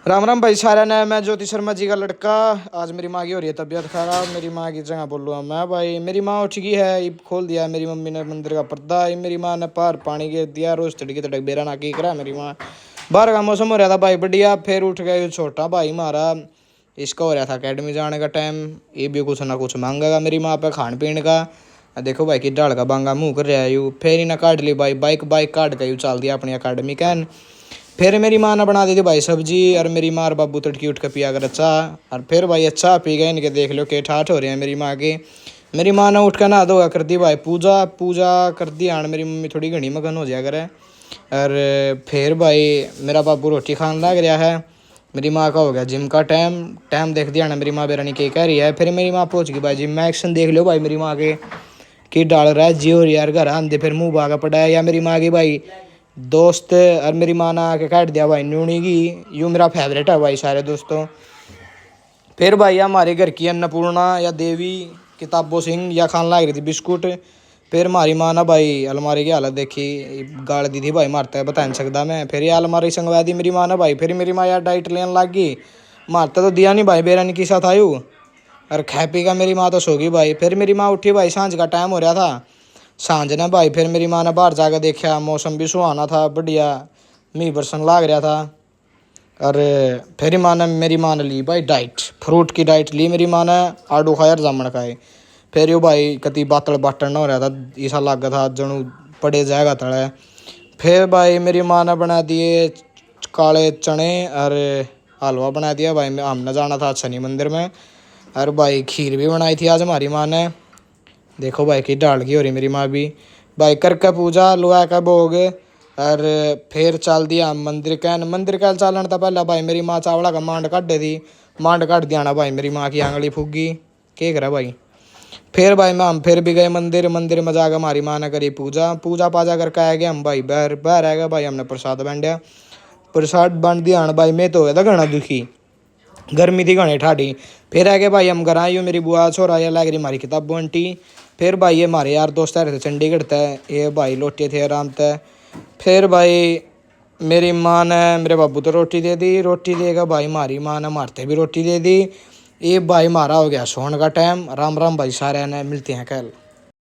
राम राम भाई सारा ने। मैं ज्योति शर्मा जी का लड़का। आज मेरी माँ की हो रही है तबीयत खराब। मेरी माँ की जगह बोलूँ मैं भाई। मेरी माँ उठ गई है, ये खोल दिया मेरी मम्मी ने मंदिर का पर्दा। ये मेरी माँ ने पार पानी गिर दिया, रोज तड़के तड़क बेरा ना की करा। मेरी माँ बाहर का मौसम हो रहा था भाई बढ़िया, फिर उठ गया छोटा भाई हमारा। इसका हो रहा था अकेडमी जाने का टाइम, ये भी कुछ ना कुछ मांगेगा मेरी माँ पे खान पीने का। देखो भाई कि डाल का बांगा मुँह कर रहा है यू। फिर इन्हें काट ली भाई बाइक बाइक काट के यू चल दिया अपनी अकेडमी कैन। फिर मेरी माँ ने बना दी थी भाई सब्जी, और मेरी माँ और बाबू तड़की उठ कर पिया कर अच्छा। और फिर भाई अच्छा पी गए, इनके देख लो के ठाठ हो रहे हैं मेरी माँ के। मेरी माँ ने उठ कर नहा धोया कर दी भाई पूजा पूजा कर दी। आन मेरी मम्मी थोड़ी घनी मगन हो जाया करे। और फिर भाई मेरा बाबू रोटी खाने लग रहा है। मेरी माँ का हो गया जिम का टाइम। टाइम देख दिया ना मेरी माँ बेरानी के कह रही है। फिर मेरी माँ पहुँच गई भाई जिम में। एक्शन देख लो भाई मेरी माँ के कि डाल रहा है जी। और यार घर आंधे फिर मुँह भागा पड़ा है। या मेरी माँ की भाई दोस्त और मेरी माँ ने आके काट दिया भाई न्यूनी की। यूँ मेरा फेवरेट है भाई सारे दोस्तों। फिर भाई हमारे घर की अन्नपूर्णा या देवी किताबों सिंह या खान लग रही थी बिस्कुट। फिर हमारी माँ ना भाई अलमारी की हालत देखी, गाड़ दी थी भाई मारता है बता नहीं सकता मैं। फिर ये अलमारी संगवा दी मेरी माँ ने भाई। फिर मेरी माँ यार डाइट लेने लग गई। मारता तो दिया नहीं भाई बेरानी के साथ आयु। और खा पी का मेरी माँ तो सो गई भाई। फिर मेरी माँ उठी भाई, सांझ का टाइम हो रहा था। सांझ ने भाई फिर मेरी माँ ने बाहर जाकर देखा, मौसम भी सुहाना था बढ़िया, मीह बरसन लाग रहा था। और फिर मेरी माँ ने ली भाई डाइट, फ्रूट की डाइट ली मेरी माँ ने। आड़ू खाए और जामन खाए। फिर यो भाई कति बातल बाटन हो रहा था, ऐसा लगा था जनु पड़े जाएगा तड़े। फिर भाई मेरी माँ ने बना दिए काले चने और हलवा बना दिया भाई। हमने जाना था शनि मंदिर में। और भाई खीर भी बनाई थी आज हमारी माँ ने। देखो भाई की डाल की हो रही मेरी माँ भी। भाई करके पूजा लुआ का भोग। और फिर चल दिया मंदिर का चलन था पहले भाई मेरी माँ चावड़ा का मांड काट दे दी। मांड काट दिया ना भाई मेरी माँ की आंगली फूकी के करा भाई। फिर भाई मैं हम फिर भी गए मंदिर में जाकर हमारी माँ ने करी पूजा पूजा पाजा करके आ गए हम भाई। बाहर बाहर आ गए भाई, हमने प्रसाद बांटा। प्रसाद बांट दिया भाई। मैं तो हो गया था घना दुखी, गर्मी थी घने ठाडी। फिर आगे भाई हम घर आए, मेरी बुआ छोरा ये लग रही हमारी किताबों आंटी। फिर भाई ये हमारे यार दोस्त आ रहे थे चंडीगढ़ तय, ये भाई लौटे थे आराम तय। फिर भाई मेरी माँ ने मेरे बाबू तो रोटी दे दी, रोटी देगा भाई हमारी माँ ने मारते भी रोटी दे दी। ये भाई हमारा हो गया सोने का टाइम। राम राम भाई सारे ने, मिलते हैं कल।